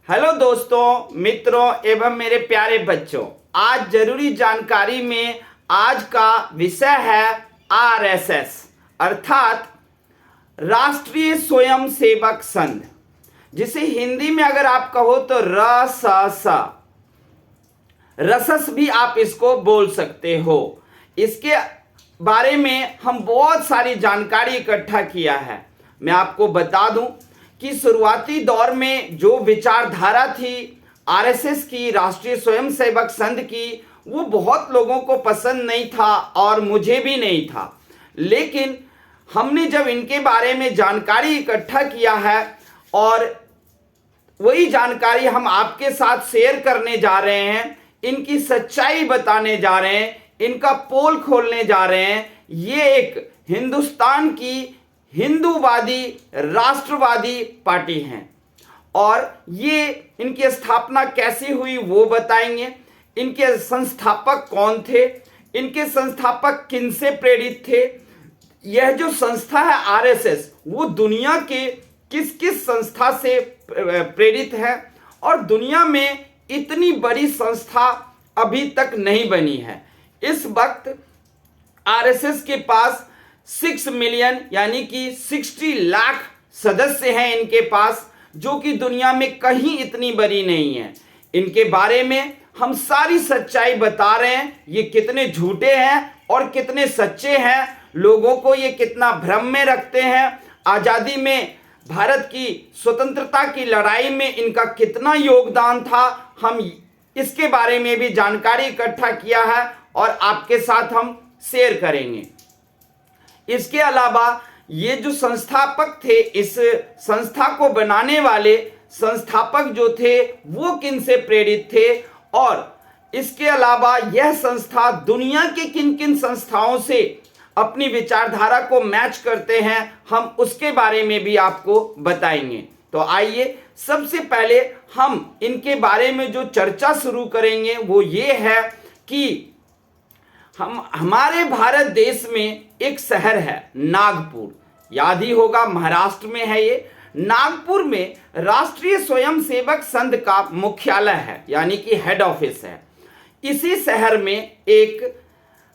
Hello दोस्तों, मित्रों एवं मेरे प्यारे बच्चों। आज जरूरी जानकारी में आज का विषय है आरएसएस अर्थात राष्ट्रीय स्वयंसेवक संघ, जिसे हिंदी में अगर आप कहो तो रसस भी आप इसको बोल सकते हो। इसके बारे में हम बहुत सारी जानकारी इकट्ठा किया है। मैं आपको बता दूं कि शुरुआती दौर में जो विचारधारा थी आरएसएस की, राष्ट्रीय स्वयंसेवक संघ की, वो बहुत लोगों को पसंद नहीं था और मुझे भी नहीं था। लेकिन हमने जब इनके बारे में जानकारी इकट्ठा किया है और वही जानकारी हम आपके साथ शेयर करने जा रहे हैं, इनकी सच्चाई बताने जा रहे हैं, इनका पोल खोलने जा रहे हैं। ये एक हिंदुस्तान की हिंदूवादी राष्ट्रवादी पार्टी हैं और ये इनकी स्थापना कैसी हुई वो बताएंगे। इनके संस्थापक कौन थे, इनके संस्थापक किनसे प्रेरित थे, यह जो संस्था है आरएसएस वो दुनिया के किस किस संस्था से प्रेरित है और दुनिया में इतनी बड़ी संस्था अभी तक नहीं बनी है। इस वक्त आरएसएस के पास 6 मिलियन यानी कि 60 लाख सदस्य हैं इनके पास, जो कि दुनिया में कहीं इतनी बड़ी नहीं है। इनके बारे में हम सारी सच्चाई बता रहे हैं, ये कितने झूठे हैं और कितने सच्चे हैं, लोगों को ये कितना भ्रम में रखते हैं, आज़ादी में भारत की स्वतंत्रता की लड़ाई में इनका कितना योगदान था। हम इसके बारे में भी जानकारी इकट्ठा किया है और आपके साथ हम शेयर करेंगे। इसके अलावा ये जो संस्थापक थे, इस संस्था को बनाने वाले संस्थापक जो थे वो किन से प्रेरित थे और इसके अलावा यह संस्था दुनिया के किन किन संस्थाओं से अपनी विचारधारा को मैच करते हैं, हम उसके बारे में भी आपको बताएंगे। तो आइए सबसे पहले हम इनके बारे में जो चर्चा शुरू करेंगे वो ये है कि हमारे भारत देश में एक शहर है नागपुर, याद ही होगा महाराष्ट्र में है ये। नागपुर में राष्ट्रीय स्वयंसेवक संघ का मुख्यालय है यानी कि हेड ऑफिस है। इसी शहर में एक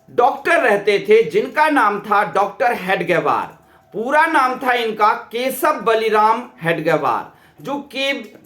डॉक्टर रहते थे जिनका नाम था डॉक्टर हेडगेवार। पूरा नाम था इनका केशव बलिराम हेडगेवार, जो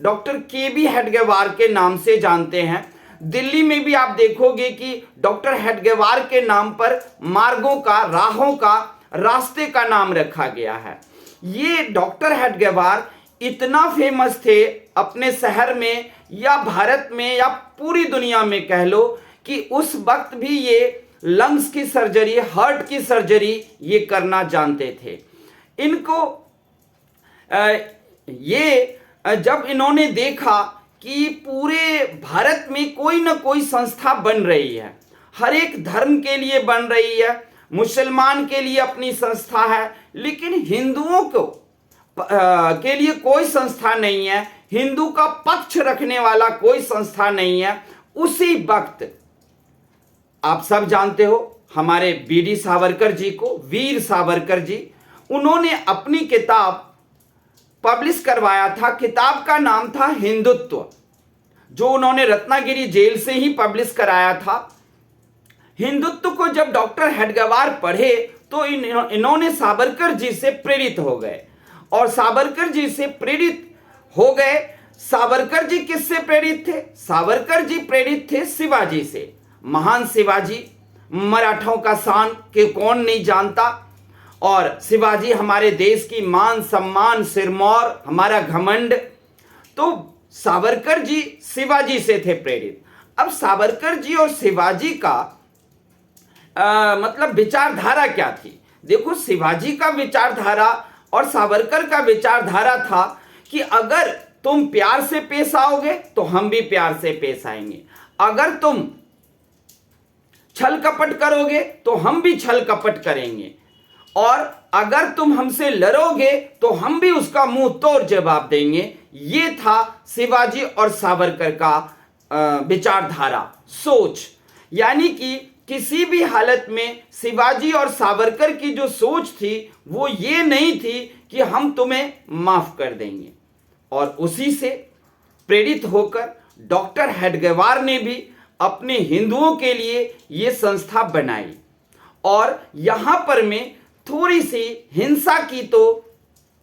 डॉक्टर केबी हेडगेवार के नाम से जानते हैं। दिल्ली में भी आप देखोगे कि डॉक्टर हेडगेवार के नाम पर मार्गों का, राहों का, रास्ते का नाम रखा गया है। ये डॉक्टर हेडगेवार इतना फेमस थे अपने शहर में या भारत में या पूरी दुनिया में कह लो कि उस वक्त भी ये लंग्स की सर्जरी, हार्ट की सर्जरी ये करना जानते थे। इनको जब इन्होंने देखा कि पूरे भारत में कोई ना कोई संस्था बन रही है, हर एक धर्म के लिए बन रही है, मुसलमान के लिए अपनी संस्था है, लेकिन हिंदुओं को के लिए कोई संस्था नहीं है, हिंदू का पक्ष रखने वाला कोई संस्था नहीं है। उसी वक्त आप सब जानते हो हमारे बीडी सावरकर जी को, वीर सावरकर जी, उन्होंने अपनी किताब पब्लिश करवाया था। किताब का नाम था हिंदुत्व, जो उन्होंने रत्नागिरी जेल से ही पब्लिश कराया था। हिंदुत्व को जब डॉक्टर हेडगेवार पढ़े तो इन्होंने सावरकर जी से प्रेरित हो गए और सावरकर जी से प्रेरित हो गए। सावरकर जी किससे प्रेरित थे? सावरकर जी प्रेरित थे शिवाजी से। महान शिवाजी, मराठों का शान के कौन नहीं जानता, और शिवाजी हमारे देश की मान सम्मान, सिरमौर, हमारा घमंड। तो सावरकर जी शिवाजी से थे प्रेरित। अब सावरकर जी और शिवाजी का मतलब विचारधारा क्या थी? देखो, शिवाजी का विचारधारा और सावरकर का विचारधारा था कि अगर तुम प्यार से पेश आओगे तो हम भी प्यार से पेश आएंगे, अगर तुम छल कपट करोगे तो हम भी छल कपट करेंगे, और अगर तुम हमसे लड़ोगे तो हम भी उसका मुंह तोड़ जवाब देंगे। ये था शिवाजी और सावरकर का विचारधारा, सोच। यानी कि किसी भी हालत में शिवाजी और सावरकर की जो सोच थी वो ये नहीं थी कि हम तुम्हें माफ कर देंगे, और उसी से प्रेरित होकर डॉक्टर हेडगेवार ने भी अपने हिंदुओं के लिए ये संस्था बनाई। और यहां पर में थोड़ी सी हिंसा की तो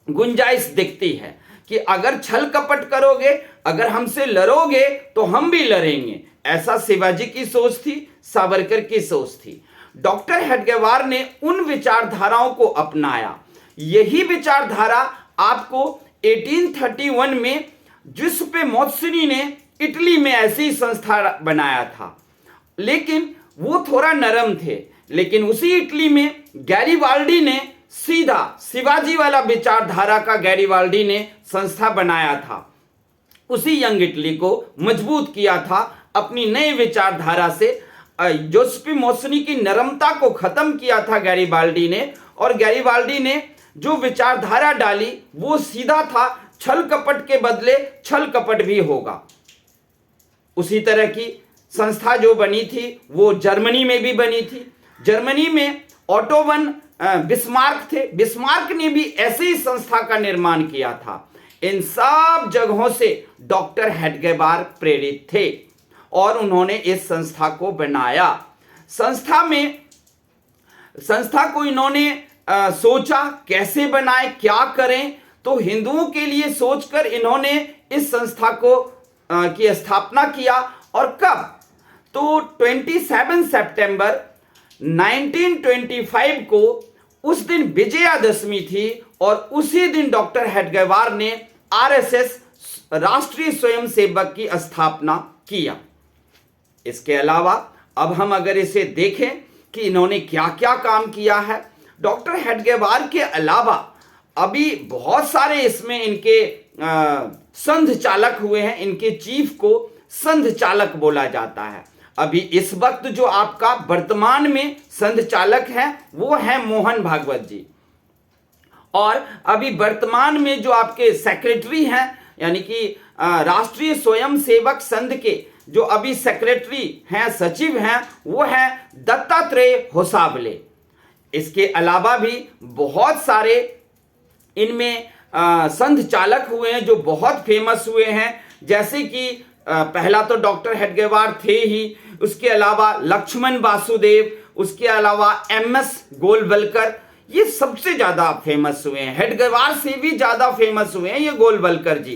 गुंजाइश दिखती है कि अगर छल कपट करोगे, अगर हमसे लड़ोगे तो हम भी लड़ेंगे। ऐसा शिवाजी की सोच थी, सावरकर की सोच थी। डॉक्टर हेडगेवार ने उन विचारधाराओं को अपनाया। यही विचारधारा आपको 1831 में जुसेप्पे मौत्सोनी ने इटली में ऐसी संस्था बनाया था, लेकिन वो थोड़ा नरम थे। लेकिन उसी इटली में गैरिबाल्डी ने सीधा शिवाजी वाला विचारधारा का गैरिबाल्डी ने संस्था बनाया था। उसी यंग इटली को मजबूत किया था अपनी नई विचारधारा से। जोसेफ मौत्सोनी की नरमता को खत्म किया था गैरिबाल्डी ने, और गैरिबाल्डी ने जो विचारधारा डाली वो सीधा था, छल कपट के बदले छल कपट भी होगा। उसी तरह की संस्था जो बनी थी वो जर्मनी में भी बनी थी। जर्मनी में ऑटो वन बिस्मार्क थे। बिस्मार्क ने भी ऐसे ही संस्था का निर्माण किया था। इन सब जगहों से डॉक्टर हेडगेवार प्रेरित थे और उन्होंने इस संस्था को बनाया। संस्था को इन्होंने सोचा कैसे बनाए, क्या करें, तो हिंदुओं के लिए सोचकर इन्होंने इस संस्था को की स्थापना किया। और कब? तो 27 सितंबर 1925 को, उस दिन विजयादशमी थी, और उसी दिन डॉक्टर हेडगेवार ने आरएसएस राष्ट्रीय स्वयंसेवक की स्थापना किया। इसके अलावा अब हम अगर इसे देखें कि इन्होंने क्या क्या काम किया है, डॉक्टर हेडगेवार के अलावा अभी बहुत सारे इसमें इनके संघ चालक हुए हैं। इनके चीफ को संघ चालक बोला जाता है। अभी इस वक्त जो आपका वर्तमान में संघ चालक है वो है मोहन भागवत जी, और अभी वर्तमान में जो आपके सेक्रेटरी हैं, यानी कि राष्ट्रीय स्वयंसेवक संघ के जो अभी सेक्रेटरी हैं, सचिव हैं, वो है दत्तात्रेय होसाबले। इसके अलावा भी बहुत सारे इनमें संघ चालक हुए हैं जो बहुत फेमस हुए हैं। जैसे कि पहला तो डॉक्टर हेडगेवार थे ही, उसके अलावा लक्ष्मण वासुदेव, उसके अलावा एमएस गोलवलकर, ये सबसे ज्यादा फेमस हुए हैं। हेडगेवार से भी ज्यादा फेमस हुए हैं ये गोलवलकर जी,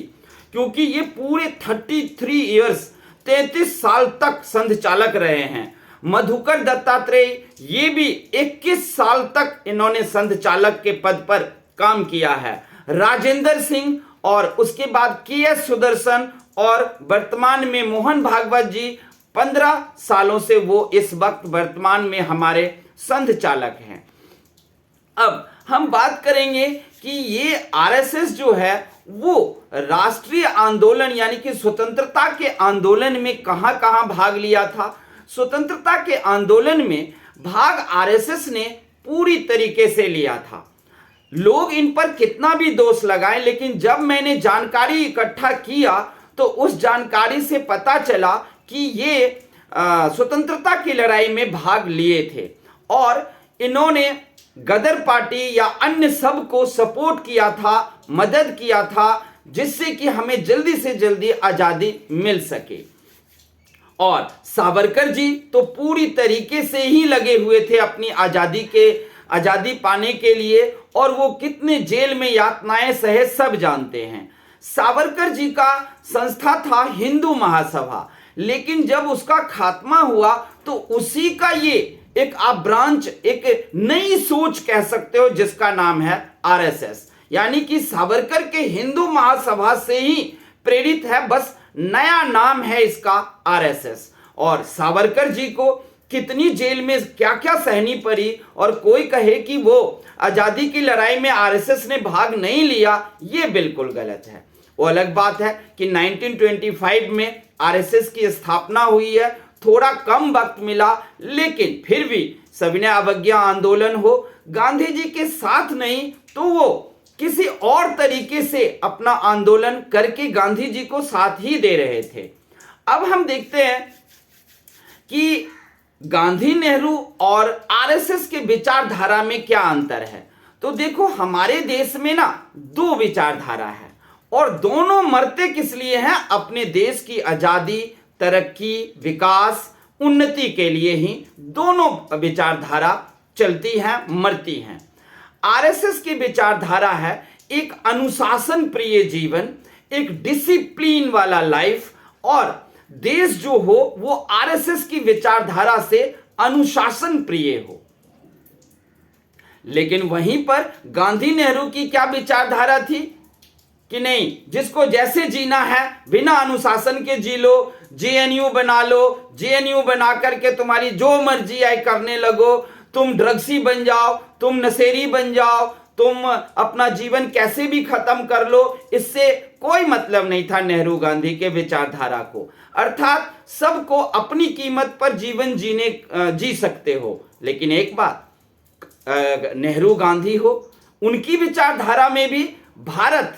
क्योंकि ये पूरे 33 ईयर्स 33 साल तक संघ चालक रहे हैं। मधुकर दत्तात्रेय ये भी 21 साल तक इन्होंने संघ चालक के पद पर काम किया है। राजेंद्र सिंह, और उसके बाद के.एस. सुदर्शन, और वर्तमान में मोहन भागवत जी 15 सालों से वो इस वक्त वर्तमान में हमारे संघ चालक हैं। अब हम बात करेंगे कि ये आरएसएस जो है वो राष्ट्रीय आंदोलन यानी कि स्वतंत्रता के आंदोलन में कहां कहां भाग लिया था। स्वतंत्रता के आंदोलन में भाग आरएसएस ने पूरी तरीके से लिया था। लोग इन पर कितना भी दोष लगाएं, लेकिन जब मैंने जानकारी इकट्ठा किया तो उस जानकारी से पता चला कि ये स्वतंत्रता की लड़ाई में भाग लिए थे, और इन्होंने गदर पार्टी या अन्य सब को सपोर्ट किया था, मदद किया था, जिससे कि हमें जल्दी से जल्दी आजादी मिल सके। और सावरकर जी तो पूरी तरीके से ही लगे हुए थे अपनी आजादी पाने के लिए, और वो कितने जेल में यातनाएं सहे सब जानते हैं। सावरकर जी का संस्था था हिंदू महासभा, लेकिन जब उसका खात्मा हुआ तो उसी का ये एक आप ब्रांच, एक नई सोच कह सकते हो, जिसका नाम है आरएसएस, यानी कि सावरकर के हिंदू महासभा से ही प्रेरित है, बस नया नाम है इसका आरएसएस। और सावरकर जी को कितनी जेल में क्या क्या सहनी पड़ी, और कोई कहे कि वो आजादी की लड़ाई में आरएसएस ने भाग नहीं लिया, ये बिल्कुल गलत है। वो अलग बात है कि 1925 में आरएसएस की स्थापना हुई है, थोड़ा कम वक्त मिला, लेकिन फिर भी सविनय अवज्ञा आंदोलन हो, गांधी जी के साथ नहीं तो वो किसी और तरीके से अपना आंदोलन करके गांधी जी को साथ ही दे रहे थे। अब हम देखते हैं कि गांधी, नेहरू और आरएसएस के विचारधारा में क्या अंतर है। तो देखो, हमारे देश में ना दो विचारधारा है, और दोनों मरते किस लिए हैं? अपने देश की आजादी, तरक्की, विकास, उन्नति के लिए ही दोनों विचारधारा चलती हैं, मरती हैं। आरएसएस की विचारधारा है एक अनुशासन प्रिय जीवन, एक डिसिप्लिन वाला लाइफ, और देश जो हो वो आरएसएस की विचारधारा से अनुशासन प्रिय हो। लेकिन वहीं पर गांधी नेहरू की क्या विचारधारा थी कि नहीं, जिसको जैसे जीना है बिना अनुशासन के जी लो, जेएनयू बना लो, जेएनयू बना करके तुम्हारी जो मर्जी आए करने लगो, तुम ड्रग्सी बन जाओ, तुम नशेरी बन जाओ, तुम अपना जीवन कैसे भी खत्म कर लो, इससे कोई मतलब नहीं था नेहरू गांधी के विचारधारा को। अर्थात सबको अपनी कीमत पर जीवन जी सकते हो। लेकिन एक बात, नेहरू गांधी हो, उनकी विचारधारा में भी भारत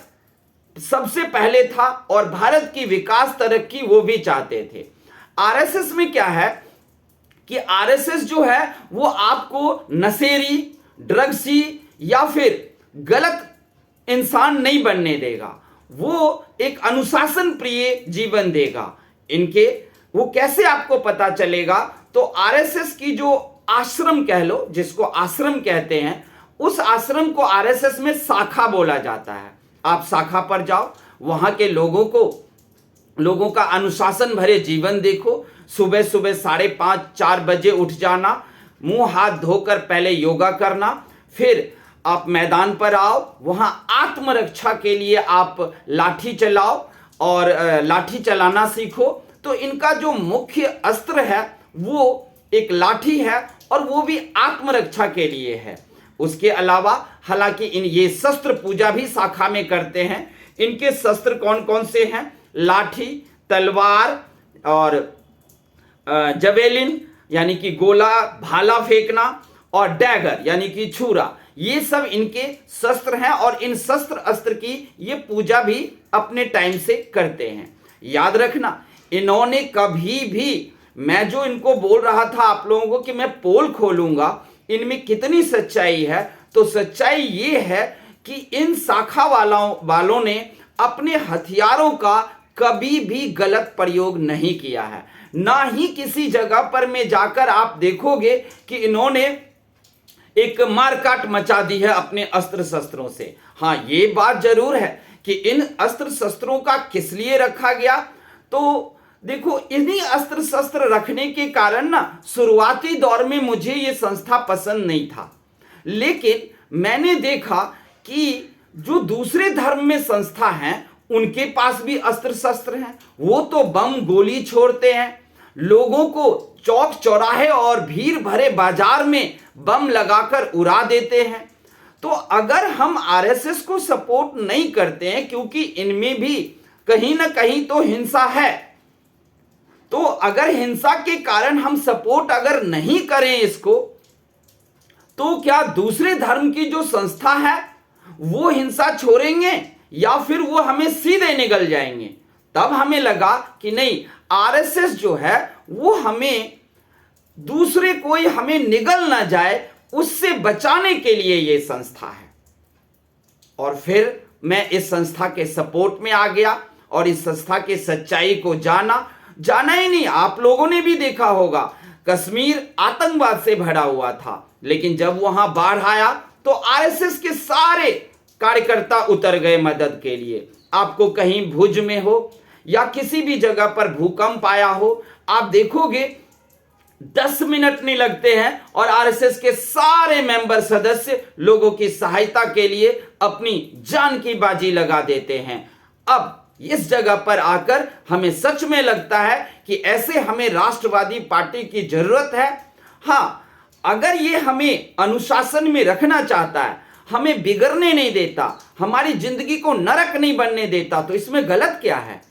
सबसे पहले था और भारत की विकास तरक्की वो भी चाहते थे। आरएसएस में क्या है कि आरएसएस जो है वो आपको नशेरी, ड्रग्सी या फिर गलत इंसान नहीं बनने देगा, वो एक अनुशासन प्रिय जीवन देगा। इनके वो कैसे आपको पता चलेगा? तो आरएसएस की जो आश्रम कह लो, जिसको आश्रम कहते हैं, उस आश्रम को आरएसएस में शाखा बोला जाता है। आप शाखा पर जाओ, वहां के लोगों का अनुशासन भरे जीवन देखो। सुबह सुबह 5:30-4 बजे उठ जाना, मुंह हाथ धोकर पहले योगा करना, फिर आप मैदान पर आओ, वहां आत्मरक्षा के लिए आप लाठी चलाओ और लाठी चलाना सीखो। तो इनका जो मुख्य अस्त्र है वो एक लाठी है और वो भी आत्मरक्षा के लिए है। उसके अलावा हालांकि ये शस्त्र पूजा भी शाखा में करते हैं। इनके शस्त्र कौन कौन से हैं? लाठी, तलवार और जवेलिन यानी कि गोला भाला फेंकना, और डैगर यानी कि छुरा, ये सब इनके शस्त्र हैं और इन शस्त्र अस्त्र की ये पूजा भी अपने टाइम से करते हैं। याद रखना, इन्होंने कभी भी, मैं जो इनको बोल रहा था आप लोगों को कि मैं पोल खोलूंगा, इनमें कितनी सच्चाई है, तो सच्चाई ये है कि इन शाखा वालों ने अपने हथियारों का कभी भी गलत प्रयोग नहीं किया है। ना ही किसी जगह पर में जाकर आप देखोगे कि इन्होंने एक मारकाट मचा दी है अपने अस्त्र शस्त्रों से। हाँ, ये बात जरूर है कि इन अस्त्र शस्त्रों का किस लिए रखा गया, तो देखो, इन्हीं अस्त्र शस्त्र रखने के कारण ना शुरुआती दौर में मुझे ये संस्था पसंद नहीं था। लेकिन मैंने देखा कि जो दूसरे धर्म में संस्था हैं उनके पास भी अस्त्र शस्त्र हैं। वो तो बम गोली छोड़ते हैं, लोगों को चौक चौराहे और भीड़ भरे बाजार में बम लगाकर उड़ा देते हैं। तो अगर हम आरएसएस को सपोर्ट नहीं करते हैं, क्योंकि इनमें भी कहीं ना कहीं तो हिंसा है, तो अगर हिंसा के कारण हम सपोर्ट अगर नहीं करें इसको, तो क्या दूसरे धर्म की जो संस्था है वो हिंसा छोड़ेंगे या फिर वो हमें सीधे निगल जाएंगे? तब हमें लगा कि नहीं, आरएसएस जो है वो हमें दूसरे कोई हमें निगल ना जाए उससे बचाने के लिए ये संस्था है। और फिर मैं इस संस्था के सपोर्ट में आ गया और इस संस्था के सच्चाई को जाना ही नहीं, आप लोगों ने भी देखा होगा, कश्मीर आतंकवाद से भरा हुआ था, लेकिन जब वहां बाढ़ आया तो आरएसएस के सारे कार्यकर्ता उतर गए मदद के लिए। आपको कहीं भुज में हो या किसी भी जगह पर भूकंप आया हो, आप देखोगे 10 मिनट नहीं लगते हैं और आरएसएस के सारे मेंबर सदस्य लोगों की सहायता के लिए अपनी जान की बाजी लगा देते हैं। अब इस जगह पर आकर हमें सच में लगता है कि ऐसे हमें राष्ट्रवादी पार्टी की जरूरत है। हाँ, अगर ये हमें अनुशासन में रखना चाहता है, हमें बिगड़ने नहीं देता, हमारी जिंदगी को नरक नहीं बनने देता, तो इसमें गलत क्या है?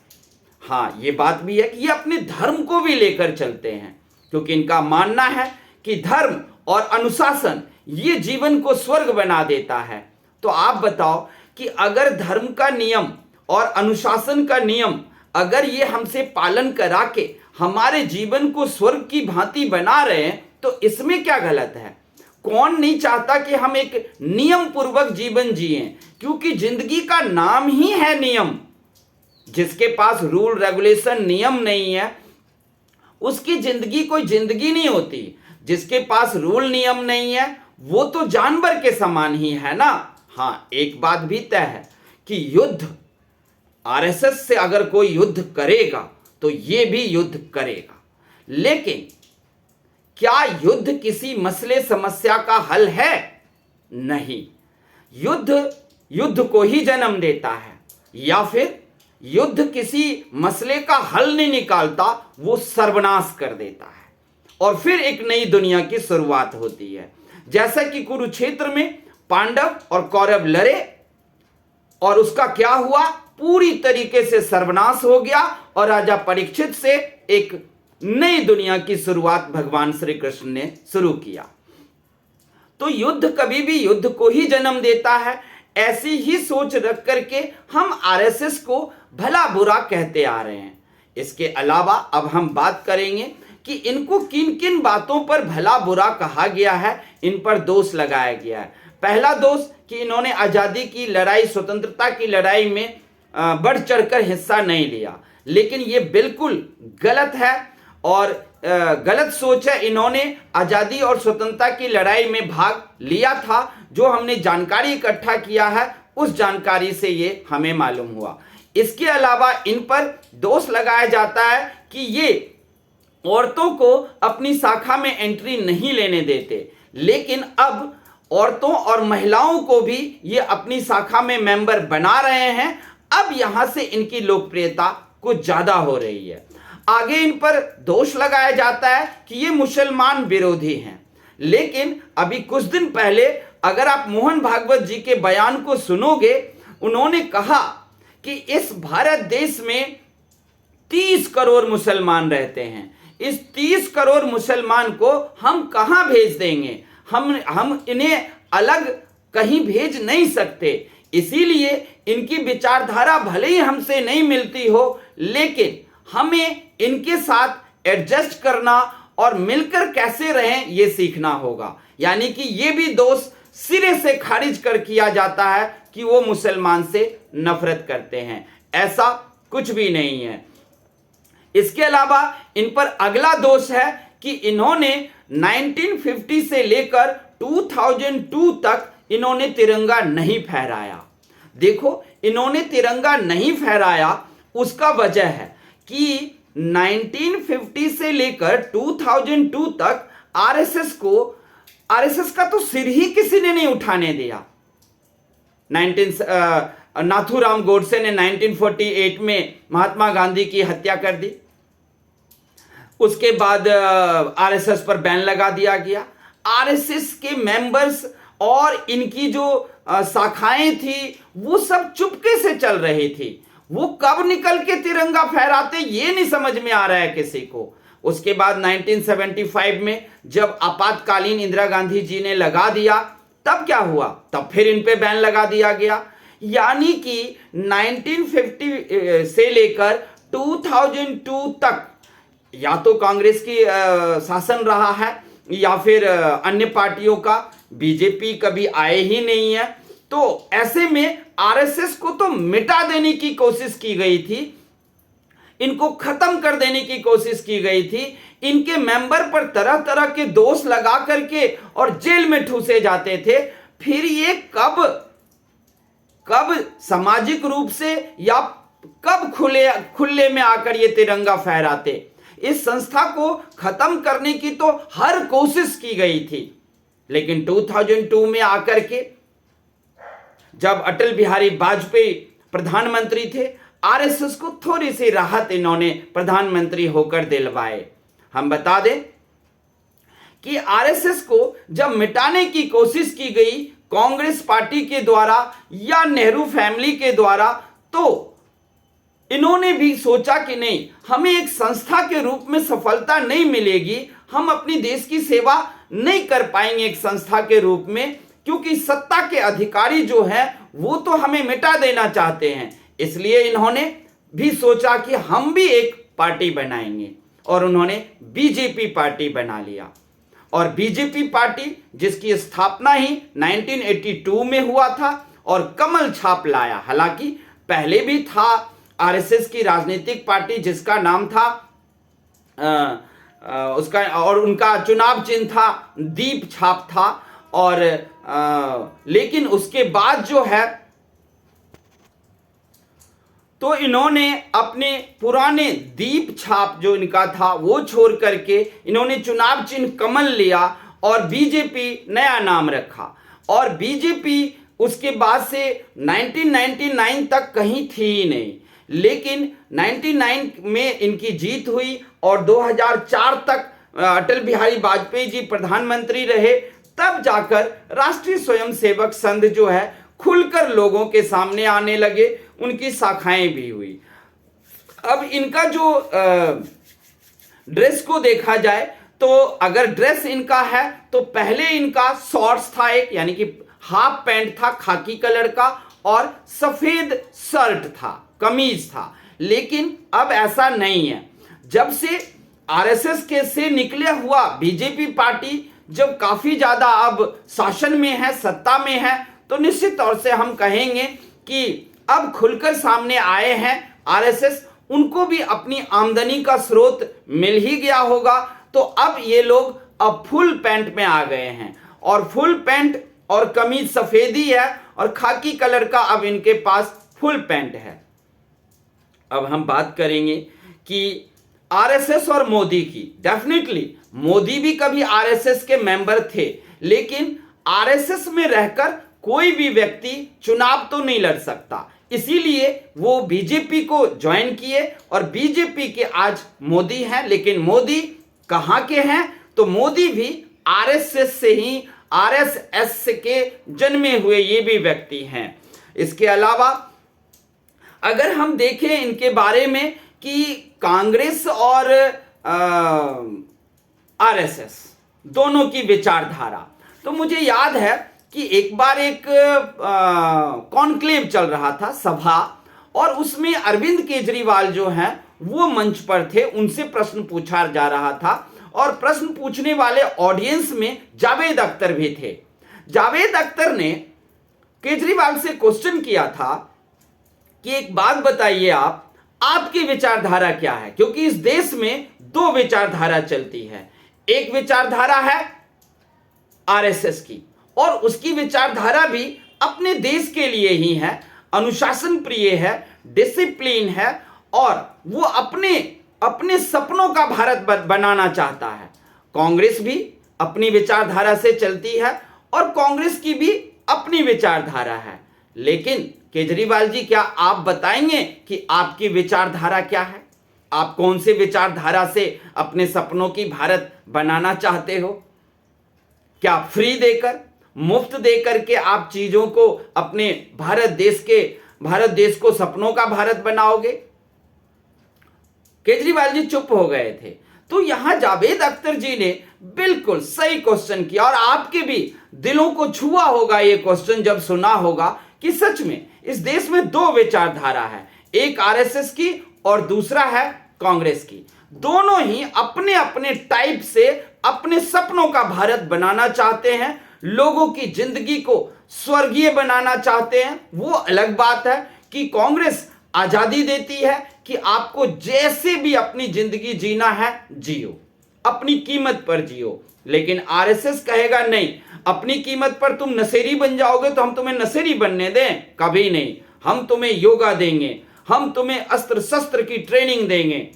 हाँ, ये बात भी है कि ये अपने धर्म को भी लेकर चलते हैं, क्योंकि इनका मानना है कि धर्म और अनुशासन ये जीवन को स्वर्ग बना देता है। तो आप बताओ कि अगर धर्म का नियम और अनुशासन का नियम अगर ये हमसे पालन करा के हमारे जीवन को स्वर्ग की भांति बना रहे हैं, तो इसमें क्या गलत है? कौन नहीं चाहता कि हम एक नियम पूर्वक जीवन जिएं, क्योंकि जिंदगी का नाम ही है नियम। जिसके पास रूल रेगुलेशन नियम नहीं है उसकी जिंदगी कोई जिंदगी नहीं होती। जिसके पास रूल नियम नहीं है वो तो जानवर के समान ही है ना। हाँ, एक बात भी तय है कि युद्ध आरएसएस से अगर कोई युद्ध करेगा तो ये भी युद्ध करेगा, लेकिन क्या युद्ध किसी मसले समस्या का हल है? नहीं। युद्ध को ही जन्म देता है, या फिर युद्ध किसी मसले का हल नहीं निकालता, वो सर्वनाश कर देता है और फिर एक नई दुनिया की शुरुआत होती है। जैसा कि कुरुक्षेत्र में पांडव और कौरव लड़े और उसका क्या हुआ, पूरी तरीके से सर्वनाश हो गया और राजा परीक्षित से एक नई दुनिया की शुरुआत भगवान श्री कृष्ण ने शुरू किया। तो युद्ध कभी भी युद्ध को ही जन्म देता है। ऐसी ही सोच रख करके हम आरएसएस को भला बुरा कहते आ रहे हैं। इसके अलावा अब हम बात करेंगे कि इनको किन किन बातों पर भला बुरा कहा गया है, इन पर दोष लगाया गया है। पहला दोष कि इन्होंने आज़ादी की लड़ाई, स्वतंत्रता की लड़ाई में बढ़ चढ़कर हिस्सा नहीं लिया, लेकिन ये बिल्कुल गलत है और गलत सोच है। इन्होंने आज़ादी और स्वतंत्रता की लड़ाई में भाग लिया था। जो हमने जानकारी इकट्ठा किया है उस जानकारी से ये हमें मालूम हुआ। इसके अलावा इन पर दोष लगाया जाता है कि ये औरतों को अपनी शाखा में एंट्री नहीं लेने देते, लेकिन अब औरतों और महिलाओं को भी ये अपनी शाखा में मेंबर बना रहे हैं। अब यहां से इनकी लोकप्रियता कुछ ज्यादा हो रही है। आगे इन पर दोष लगाया जाता है कि ये मुसलमान विरोधी हैं, लेकिन अभी कुछ दिन पहले अगर आप मोहन भागवत जी के बयान को सुनोगे, उन्होंने कहा कि इस भारत देश में 30 करोड़ मुसलमान रहते हैं। इस 30 करोड़ मुसलमान को हम कहां भेज देंगे? हम इन्हें अलग कहीं भेज नहीं सकते। इसीलिए इनकी विचारधारा भले ही हमसे नहीं मिलती हो, लेकिन हमें इनके साथ एडजस्ट करना और मिलकर कैसे रहें ये सीखना होगा। यानी कि ये भी दोष सिरे से खारिज कर किया जाता है कि वो मुसलमान से नफरत करते हैं। ऐसा कुछ भी नहीं है। इसके अलावा इन पर अगला दोष है कि इन्होंने 1950 से लेकर 2002 तक इन्होंने तिरंगा नहीं फहराया। देखो, इन्होंने तिरंगा नहीं फहराया, उसका वजह है कि 1950 से लेकर 2002 तक आरएसएस का तो सिर ही किसी ने नहीं उठाने दिया। नाथूराम गोडसे ने 1948 में महात्मा गांधी की हत्या कर दी। उसके बाद आरएसएस पर बैन लगा दिया गया। आरएसएस के मेंबर्स और इनकी जो शाखाएं थी वो सब चुपके से चल रही थी। वो कब निकल के तिरंगा फहराते ये नहीं समझ में आ रहा है किसी को। उसके बाद 1975 में जब आपातकालीन इंदिरा गांधी जी ने लगा दिया, तब क्या हुआ? तब फिर इन पे बैन लगा दिया गया। यानी कि 1950 से लेकर 2002 तक या तो कांग्रेस की शासन रहा है या फिर अन्य पार्टियों का। बीजेपी कभी आए ही नहीं है। तो ऐसे में आरएसएस को तो मिटा देने की कोशिश की गई थी, इनको खत्म कर देने की कोशिश की गई थी। इनके मेंबर पर तरह तरह के दोष लगा करके और जेल में ठूसे जाते थे। फिर ये कब सामाजिक रूप से या कब खुले में आकर ये तिरंगा फहराते? इस संस्था को खत्म करने की तो हर कोशिश की गई थी, लेकिन 2002 में आकर के जब अटल बिहारी वाजपेयी प्रधानमंत्री थे, आरएसएस को थोड़ी सी राहत इन्होंने प्रधानमंत्री होकर दिलवाए। हम बता दें कि आरएसएस को जब मिटाने की कोशिश की गई कांग्रेस पार्टी के द्वारा या नेहरू फैमिली के द्वारा, तो इन्होंने भी सोचा कि नहीं, हमें एक संस्था के रूप में सफलता नहीं मिलेगी, हम अपनी देश की सेवा नहीं कर पाएंगे एक संस्था के रूप में, क्योंकि सत्ता के अधिकारी जो हैं वो तो हमें मिटा देना चाहते हैं। इसलिए इन्होंने भी सोचा कि हम भी एक पार्टी बनाएंगे और उन्होंने बीजेपी पार्टी बना लिया। और बीजेपी पार्टी जिसकी स्थापना ही 1982 में हुआ था और कमल छाप लाया। हालांकि पहले भी था आरएसएस की राजनीतिक पार्टी जिसका नाम था उसका और उनका चुनाव चिन्ह था दीप छाप था और लेकिन उसके बाद जो है तो इन्होंने अपने पुराने दीप छाप जो इनका था वो छोड़ करके इन्होंने चुनाव चिन्ह कमल लिया और बीजेपी नया नाम रखा। और बीजेपी उसके बाद से 1999 तक कहीं थी ही नहीं, लेकिन 99 में इनकी जीत हुई और 2004 तक अटल बिहारी वाजपेयी जी प्रधानमंत्री रहे। तब जाकर राष्ट्रीय स्वयंसेवक संघ जो है खुलकर लोगों के सामने आने लगे, उनकी शाखाएं भी हुई। अब इनका जो ड्रेस को देखा जाए तो अगर ड्रेस इनका है तो पहले इनका शॉर्ट्स था एक, यानी कि हाफ पैंट था खाकी कलर का और सफेद शर्ट था, कमीज था। लेकिन अब ऐसा नहीं है। जब से आरएसएस के से निकले हुआ बीजेपी पार्टी जब काफी ज्यादा अब शासन में है, सत्ता में है, तो निश्चित तौर से हम कहेंगे कि अब खुलकर सामने आए हैं आरएसएस, उनको भी अपनी आमदनी का स्रोत मिल ही गया होगा। तो अब ये लोग अब फुल पैंट में आ गए हैं और फुल पैंट और कमीज सफेदी है और खाकी कलर का अब इनके पास फुल पैंट है। अब हम बात करेंगे कि आरएसएस और मोदी की। डेफिनेटली मोदी भी कभी आरएसएस के मेंबर थे, लेकिन आरएसएस में रहकर कोई भी व्यक्ति चुनाव तो नहीं लड़ सकता, इसीलिए वो बीजेपी को ज्वाइन किए और बीजेपी के आज मोदी हैं। लेकिन मोदी कहां के हैं? तो मोदी भी आरएसएस से ही, आरएसएस के जन्मे हुए ये भी व्यक्ति हैं। इसके अलावा अगर हम देखें इनके बारे में कि कांग्रेस और आरएसएस दोनों की विचारधारा, तो मुझे याद है कि एक बार एक कॉन्क्लेव चल रहा था, सभा, और उसमें अरविंद केजरीवाल जो हैं वो मंच पर थे, उनसे प्रश्न पूछा जा रहा था और प्रश्न पूछने वाले ऑडियंस में जावेद अख्तर भी थे। जावेद अख्तर ने केजरीवाल से क्वेश्चन किया था कि एक बात बताइए, आपकी विचारधारा क्या है, क्योंकि इस देश में दो विचारधारा चलती है। एक विचारधारा है आरएसएस की और उसकी विचारधारा भी अपने देश के लिए ही है, अनुशासन प्रिय है, डिसिप्लिन है और वो अपने सपनों का भारत बनाना चाहता है। कांग्रेस भी अपनी विचारधारा से चलती है और कांग्रेस की भी अपनी विचारधारा है। लेकिन केजरीवाल जी, क्या आप बताएंगे कि आपकी विचारधारा क्या है? आप कौन से विचारधारा से अपने सपनों की भारत बनाना चाहते हो? क्या फ्री देकर, मुफ्त देकर के आप चीजों को अपने भारत देश को सपनों का भारत बनाओगे? केजरीवाल जी चुप हो गए थे। तो यहां जावेद अख्तर जी ने बिल्कुल सही क्वेश्चन किया और आपके भी दिलों को छुआ होगा ये क्वेश्चन जब सुना होगा कि सच में इस देश में दो विचारधारा है, एक आरएसएस की और दूसरा है कांग्रेस की। दोनों ही अपने अपने टाइप से अपने सपनों का भारत बनाना चाहते हैं, लोगों की जिंदगी को स्वर्गीय बनाना चाहते हैं। वो अलग बात है कि कांग्रेस आजादी देती है कि आपको जैसे भी अपनी जिंदगी जीना है जियो, अपनी कीमत पर जियो। लेकिन आरएसएस कहेगा नहीं, अपनी कीमत पर तुम नशेरी बन जाओगे तो हम तुम्हें नशेरी बनने दें? कभी नहीं। हम तुम्हें योगा देंगे, हम तुम्हें अस्त्र शस्त्र की ट्रेनिंग देंगे,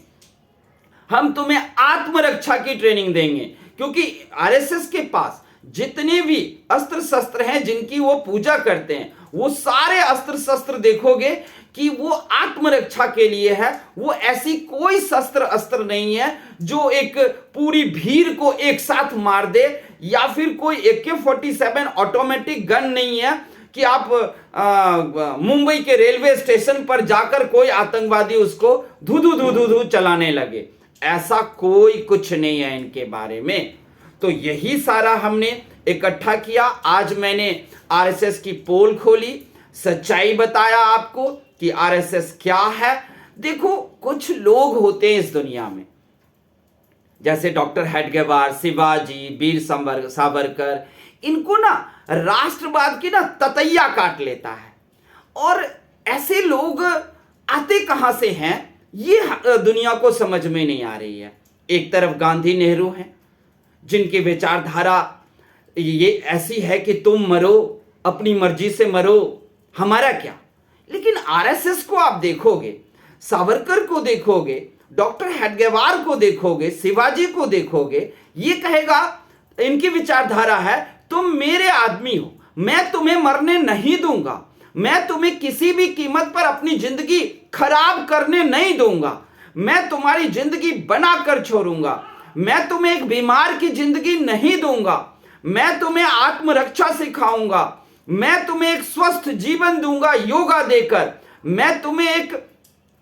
हम तुम्हें आत्मरक्षा की ट्रेनिंग देंगे। क्योंकि आरएसएस के पास जितने भी अस्त्र शस्त्र हैं जिनकी वो पूजा करते हैं, वो सारे अस्त्र शस्त्र देखोगे कि वो आत्मरक्षा के लिए है। वो ऐसी कोई शस्त्र अस्त्र नहीं है जो एक पूरी भीड़ को एक साथ मार दे, या फिर कोई AK-47 ऑटोमेटिक गन नहीं है कि आप मुंबई के रेलवे स्टेशन पर जाकर कोई आतंकवादी उसको धू धू धू धू धू चलाने लगे। ऐसा कोई कुछ नहीं है इनके बारे में। तो यही सारा हमने इकट्ठा किया। आज मैंने आरएसएस की पोल खोली, सच्चाई बताया आपको कि आरएसएस क्या है। देखो, कुछ लोग होते हैं इस दुनिया में जैसे डॉक्टर हेडगेवार, शिवाजी, वीर सावरकर, इनको ना राष्ट्रवाद की ना ततैया काट लेता है। और ऐसे लोग आते कहां से हैं ये दुनिया को समझ में नहीं आ रही है। एक तरफ गांधी, नेहरू हैं जिनकी विचारधारा ये ऐसी है कि तुम मरो, अपनी मर्जी से मरो, हमारा क्या। लेकिन आरएसएस को आप देखोगे, सावरकर को देखोगे, डॉक्टर हेडगेवार को देखोगे, शिवाजी को देखोगे, ये कहेगा, इनकी विचारधारा है तुम मेरे आदमी हो, मैं तुम्हें मरने नहीं दूंगा, मैं तुम्हें किसी भी कीमत पर अपनी जिंदगी खराब करने नहीं दूंगा, मैं तुम्हारी जिंदगी बनाकर छोड़ूंगा, मैं तुम्हें एक बीमार की जिंदगी नहीं दूंगा, मैं तुम्हें आत्मरक्षा सिखाऊंगा, मैं तुम्हें एक स्वस्थ जीवन दूंगा योगा देकर, मैं तुम्हें एक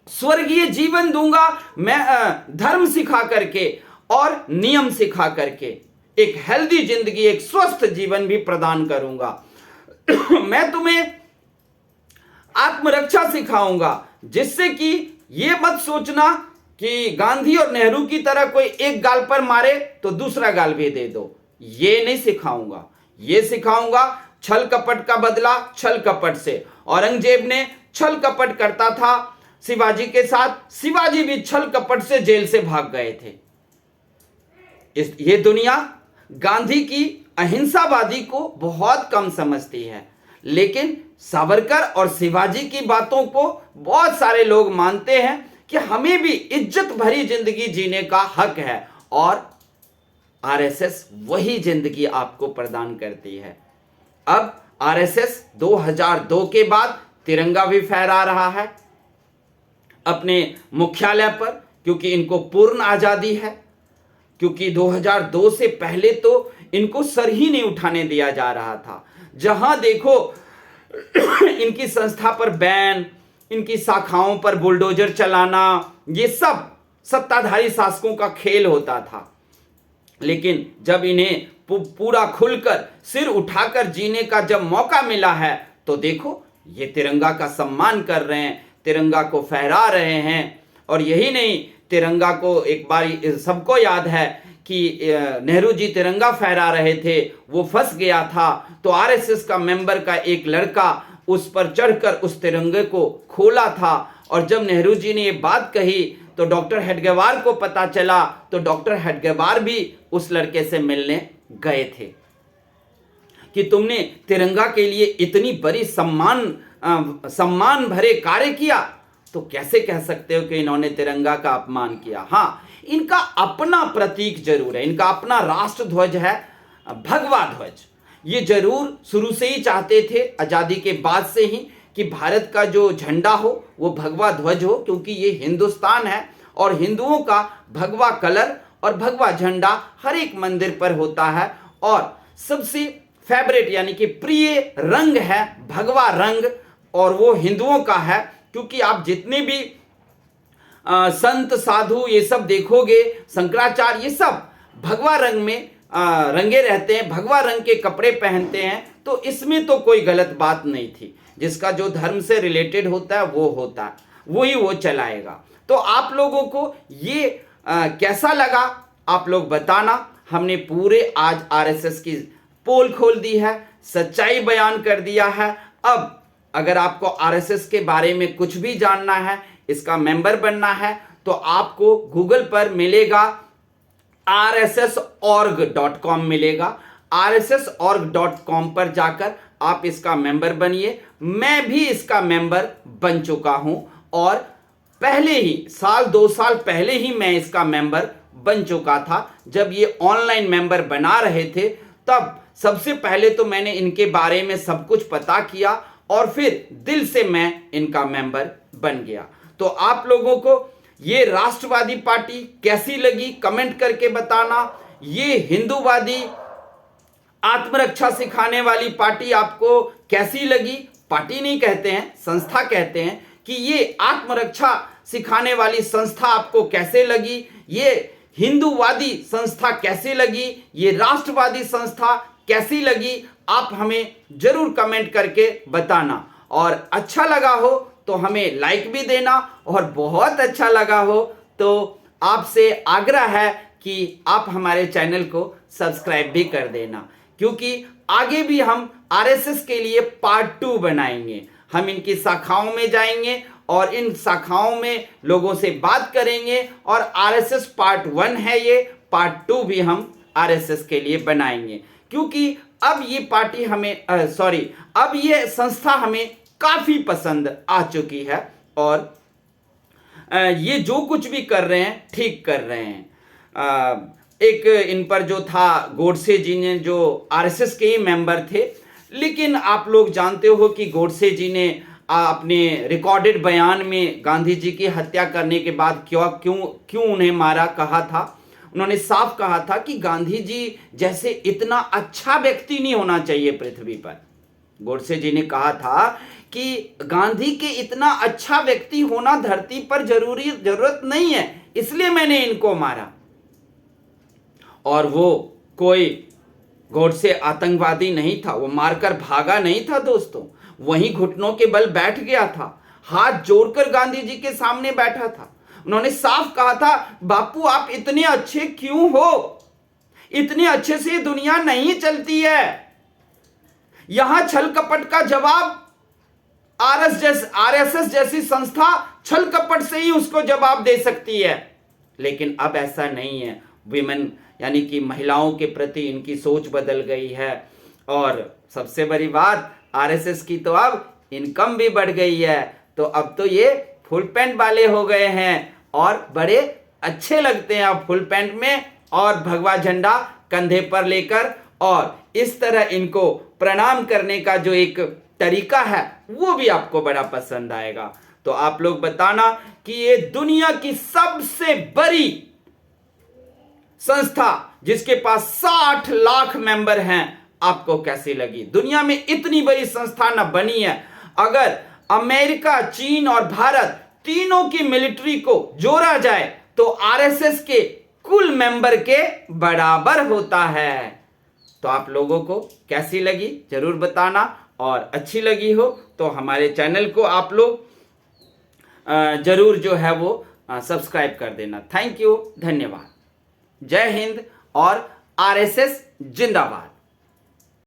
स्वर्गीय जीवन दूंगा, मैं धर्म सिखा करके और नियम सिखा करके एक हेल्दी जिंदगी, एक स्वस्थ जीवन भी प्रदान करूंगा। मैं तुम्हें आत्मरक्षा सिखाऊंगा, जिससे कि ये मत सोचना कि गांधी और नेहरू की तरह कोई एक गाल पर मारे तो दूसरा गाल भी दे दो। ये नहीं सिखाऊंगा, ये सिखाऊंगा छल कपट का बदला छल कपट से। औरंगजेब ने छल कपट करता था शिवाजी के साथ, शिवाजी भी छल कपट से जेल से भाग गए थे। ये दुनिया गांधी की अहिंसावादी को बहुत कम समझती है, लेकिन सावरकर और शिवाजी की बातों को बहुत सारे लोग मानते हैं कि हमें भी इज्जत भरी जिंदगी जीने का हक है, और आरएसएस वही जिंदगी आपको प्रदान करती है। अब आरएसएस 2002 के बाद तिरंगा भी फहरा रहा है अपने मुख्यालय पर, क्योंकि इनको पूर्ण आजादी है, क्योंकि 2002 से पहले तो इनको सर ही नहीं उठाने दिया जा रहा था। जहां देखो इनकी संस्था पर बैन, इनकी शाखाओं पर बुलडोजर चलाना, ये सब सत्ताधारी शासकों का खेल होता था। लेकिन जब इन्हें पूरा खुलकर सिर उठाकर जीने का जब मौका मिला है, तो देखो ये तिरंगा का सम्मान कर रहे हैं, तिरंगा को फहरा रहे हैं। और यही नहीं, तिरंगा को एक बार सबको याद है कि नेहरू जी तिरंगा फहरा रहे थे, वो फंस गया था, तो आरएसएस का मेंबर का एक लड़का उस पर चढ़कर उस तिरंगे को खोला था। और जब नेहरू जी ने ये बात कही तो डॉक्टर हेडगेवार को पता चला, तो डॉक्टर हेडगेवार भी उस लड़के से मिलने गए थे कि तुमने तिरंगा के लिए इतनी बड़ी सम्मान भरे कार्य किया, तो कैसे कह सकते हो कि इन्होंने तिरंगा का अपमान किया। हाँ, इनका अपना प्रतीक जरूर है, इनका अपना राष्ट्र ध्वज है भगवा ध्वज। ये जरूर शुरू से ही चाहते थे, आजादी के बाद से ही, कि भारत का जो झंडा हो वो भगवा ध्वज हो, क्योंकि ये हिंदुस्तान है और हिंदुओं का भगवा कलर और भगवा झंडा हर एक मंदिर पर होता है। और सबसे फेवरेट यानी कि प्रिय रंग है भगवा रंग, और वो हिंदुओं का है, क्योंकि आप जितने भी संत साधु ये सब देखोगे, शंकराचार्य, ये सब भगवा रंग में रंगे रहते हैं, भगवा रंग के कपड़े पहनते हैं। तो इसमें तो कोई गलत बात नहीं थी, जिसका जो धर्म से रिलेटेड होता है वो होता है, वही वो चलाएगा। तो आप लोगों को ये कैसा लगा आप लोग बताना। हमने पूरे आज आरएसएस की पोल खोल दी है, सच्चाई बयान कर दिया है। अब अगर आपको आरएसएस के बारे में कुछ भी जानना है, इसका मेंबर बनना है, तो आपको गूगल पर मिलेगा rssorg.com मिलेगा। rssorg.com पर जाकर आप इसका मेंबर बनिए। मैं भी इसका मेंबर बन चुका हूं, और पहले ही साल 2 साल पहले ही मैं इसका मेंबर बन चुका था। जब ये ऑनलाइन मेंबर बना रहे थे, तब सबसे पहले तो मैंने इनके बारे में सब कुछ पता किया, और फिर दिल से मैं इनका मेंबर बन गया। तो आप लोगों को ये राष्ट्रवादी पार्टी कैसी लगी कमेंट करके बताना। ये हिंदूवादी आत्मरक्षा सिखाने वाली पार्टी आपको कैसी लगी। पार्टी नहीं कहते हैं, संस्था कहते हैं, कि ये आत्मरक्षा सिखाने वाली संस्था आपको कैसे लगी, ये हिंदूवादी संस्था कैसे लगी, ये राष्ट्रवादी संस्था कैसी लगी, आप हमें जरूर कमेंट करके बताना। और अच्छा लगा हो तो हमें लाइक भी देना, और बहुत अच्छा लगा हो तो आपसे आग्रह है कि आप हमारे चैनल को सब्सक्राइब भी कर देना, क्योंकि आगे भी हम आरएसएस के लिए पार्ट 2 बनाएंगे। हम इनकी शाखाओं में जाएंगे और इन शाखाओं में लोगों से बात करेंगे, और आरएसएस पार्ट 1 है ये, पार्ट 2 भी हम आरएसएस के लिए बनाएंगे, क्योंकि अब ये पार्टी हमें अब ये संस्था हमें काफ़ी पसंद आ चुकी है, और ये जो कुछ भी कर रहे हैं ठीक कर रहे हैं। एक इन पर जो था गोडसे जी ने, जो आरएसएस के ही मेंबर थे, लेकिन आप लोग जानते हो कि गोडसे जी ने अपने रिकॉर्डेड बयान में गांधी जी की हत्या करने के बाद क्यों उन्हें मारा कहा था। उन्होंने साफ कहा था कि गांधी जी जैसे इतना अच्छा व्यक्ति नहीं होना चाहिए पृथ्वी पर। गोडसे जी ने कहा था कि गांधी के इतना अच्छा व्यक्ति होना धरती पर जरूरत नहीं है, इसलिए मैंने इनको मारा। और वो कोई गोडसे आतंकवादी नहीं था, वो मारकर भागा नहीं था दोस्तों, वहीं घुटनों के बल बैठ गया था, हाथ जोड़कर गांधी जी के सामने बैठा था। उन्होंने साफ कहा था, बापू आप इतने अच्छे क्यों हो, इतने अच्छे से दुनिया नहीं चलती है। यहां छल कपट का जवाब आरएसएस जैसी संस्था छल कपट से ही उसको जवाब दे सकती है, लेकिन अब ऐसा नहीं है। विमेन यानी कि महिलाओं के प्रति इनकी सोच बदल गई है, और सबसे बड़ी बात आरएसएस की तो अब इनकम भी बढ़ गई है, तो अब तो ये फुल पैंट वाले हो गए हैं और बड़े अच्छे लगते हैं अब फुल पैंट में, और भगवा झंडा कंधे पर लेकर, और इस तरह इनको प्रणाम करने का जो एक तरीका है वो भी आपको बड़ा पसंद आएगा। तो आप लोग बताना कि ये दुनिया की सबसे बड़ी संस्था जिसके पास 60 लाख मेंबर हैं, आपको कैसी लगी। दुनिया में इतनी बड़ी संस्था न बनी है। अगर अमेरिका, चीन और भारत तीनों की मिलिट्री को जोड़ा जाए तो आरएसएस के कुल मेंबर के बराबर होता है। तो आप लोगों को कैसी लगी जरूर बताना, और अच्छी लगी हो तो हमारे चैनल को आप लोग जरूर जो है वो सब्सक्राइब कर देना। थैंक यू, धन्यवाद। जय हिंद और आरएसएस जिंदाबाद।